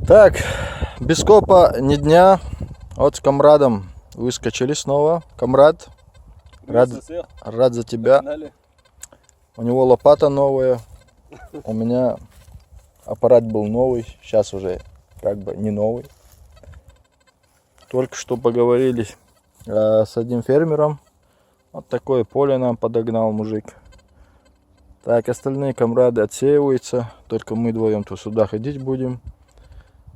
Так, без копа ни дня. Вот с комрадом выскочили снова. Комрад, рад за тебя. У него лопата новая. У меня аппарат был новый. Сейчас уже как бы не новый. Только что поговорили с одним фермером. Вот такое поле нам подогнал мужик. Так, остальные комрады отсеиваются. Только мы вдвоем то сюда ходить будем.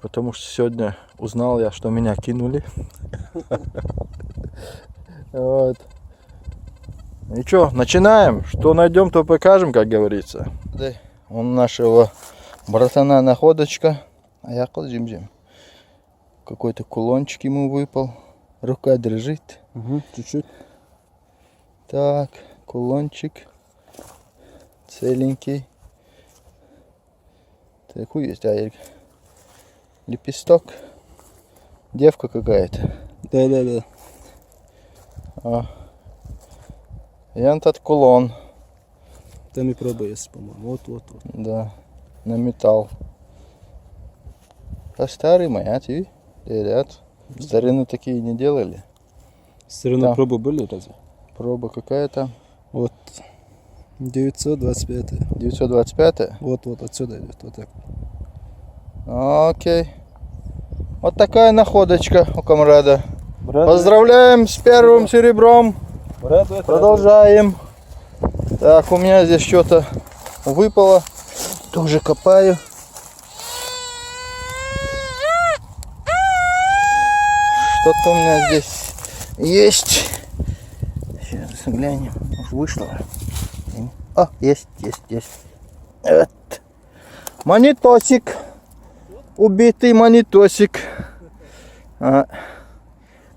Потому что сегодня узнал я, что меня кинули. Вот. И что, начинаем. Что найдем, то покажем, как говорится. Он нашего братана находочка. А я зим. Какой-то кулончик ему выпал. Рука дрожит. Чуть-чуть. Так, кулончик. Целенький. Такой есть, лепесток. Девка какая-то. Да. Янтат кулон. Там и проба есть, по-моему. Вот. Да. На металл. А старый монет, ряд. Старину такие не делали. Старина пробы были разве? Проба какая-то. Вот. 925. 925? Вот отсюда идет. Вот так. Окей. Вот такая находочка у комрада. Поздравляем с первым серебром. Продолжаем. Так, у меня здесь что-то выпало. Тоже копаю. Что-то у меня здесь есть. Сейчас глянем. Уж вышло. А, есть. Вот. Монетосик. Убитый монетосик. К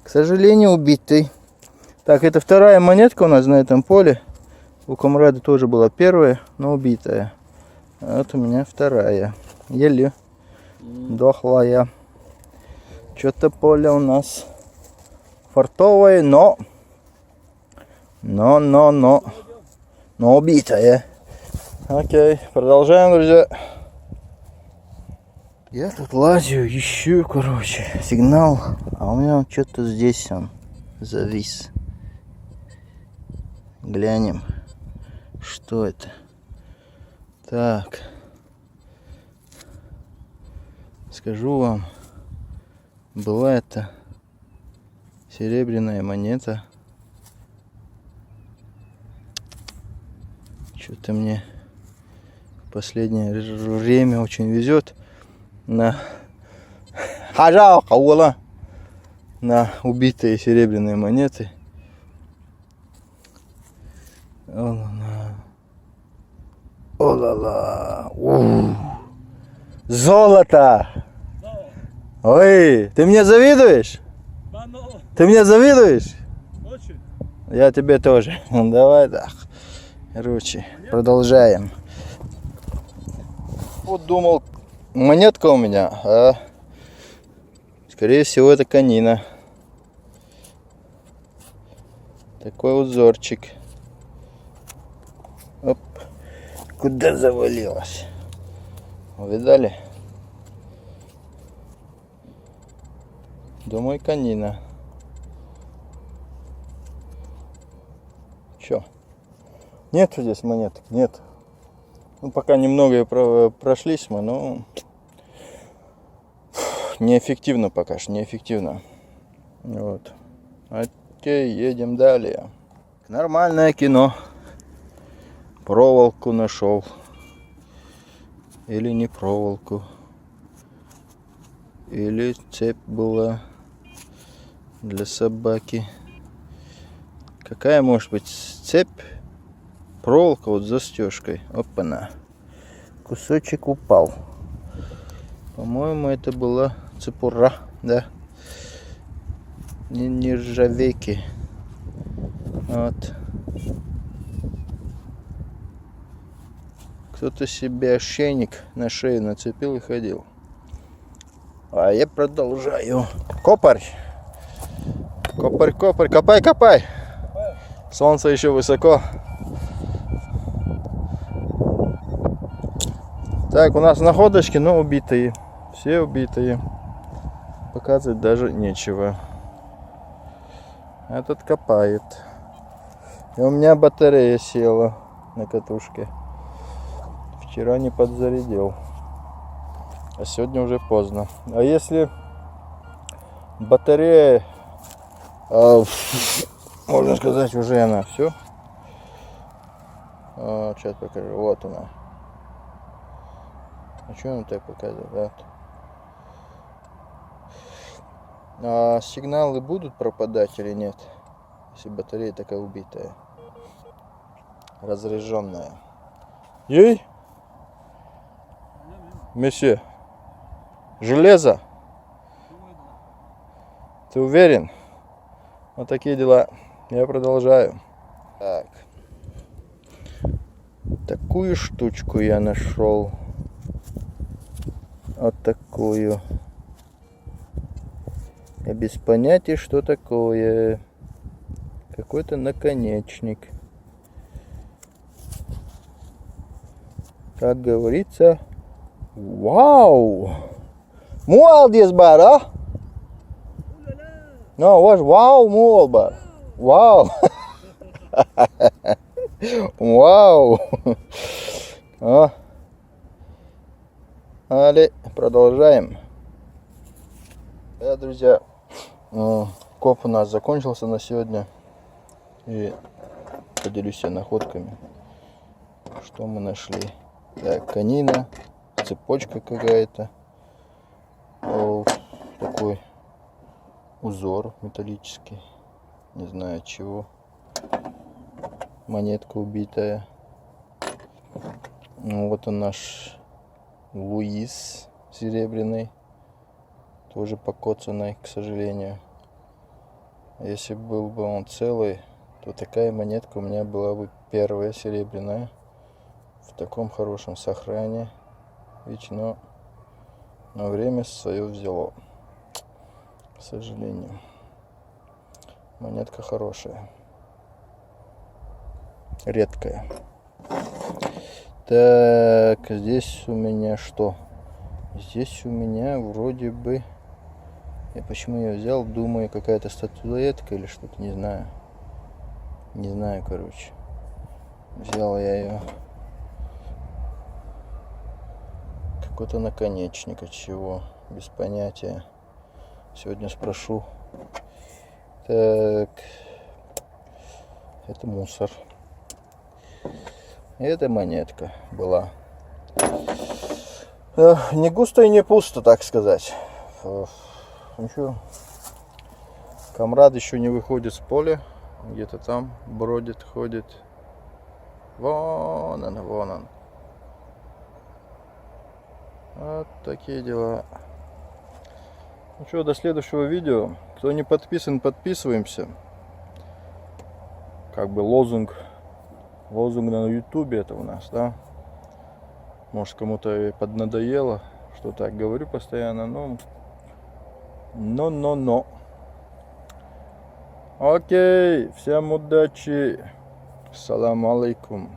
сожалению, убитый. Так, это вторая монетка у нас на этом поле. У комрада тоже была первая, но убитая. А вот у меня вторая. Еле дохлая. Что-то поле у нас фартовое, но убитая. Окей, продолжаем, друзья. Я тут лазю, ищу, сигнал, а у меня что-то здесь он завис. Глянем, что это. Так, скажу вам, была это серебряная монета. Что-то мне в последнее время очень везет на убитые серебряные монеты. О-ла-ла. Золото! Ой, ты мне завидуешь? Ты мне завидуешь? Очень. Я тебе тоже. Давай, да. Короче, продолжаем. Вот думал, монетка у меня, а скорее всего это конина. Такой узорчик. Оп. Куда завалилась? Увидали? Думаю, конина. Чё? Нету здесь монеток? Нет. Ну, пока немного прошлись мы, но неэффективно пока что, неэффективно. Вот. Окей, едем далее. Нормальное кино. Проволоку нашел. Или не проволоку. Или цепь была для собаки. Какая может быть цепь? Проволока вот с застежкой. Опа-на. Кусочек упал. По-моему, это была цепура, да. Не нержавейки. Вот. Кто-то себе ошейник на шею нацепил и ходил. А я продолжаю. Копарь. Копай. Солнце еще высоко. Так, у нас находочки, но убитые. Все убитые. Показывать даже нечего. Этот копает. И у меня батарея села на катушке. Вчера не подзарядил. А сегодня уже поздно. А если батарея, можно сказать, уже она все. Сейчас покажу. Вот она. А что он так показывает? Вот. А сигналы будут пропадать или нет? Если батарея такая убитая. Разряженная. Ей? Месье. Железо? Ты уверен? Вот такие дела. Я продолжаю. Так. Такую штучку я нашел. Вот такую. Я без понятия, что такое. Какой-то наконечник. Как говорится, вау! Молодец, бар, а? Ну, ваш вау, мол, бар. Вау! Вау! Але, продолжаем. Да, друзья, коп у нас закончился на сегодня. И поделюсь я находками, что мы нашли. Так, конина, цепочка какая-то, такой узор металлический, не знаю от чего, монетка убитая. Ну, вот он наш Луис серебряный, тоже покоцанный, к сожалению. Если был бы он целый, то такая монетка у меня была бы первая серебряная. В таком хорошем сохране. Вечно. Но время свое взяло. К сожалению. Монетка хорошая. Редкая. Так, здесь у меня что? Здесь у меня вроде бы... Почему я взял? Думаю, какая-то статуэтка или что-то, не знаю. Не знаю, короче. Взял я ее. Какой-то наконечник, от чего, без понятия. Сегодня спрошу. Так, это мусор. Это монетка была. Не густо и не пусто, так сказать. Ничего. Камрад еще не выходит с поля, где-то там бродит, ходит. Вон он, вон он. Вот такие дела. Ну что, до следующего видео. Кто не подписан, подписываемся. Как бы лозунг на ютубе это у нас, да. Может, кому-то и поднадоело, что так говорю постоянно, но. Окей, всем удачи. Ассаламу алейкум.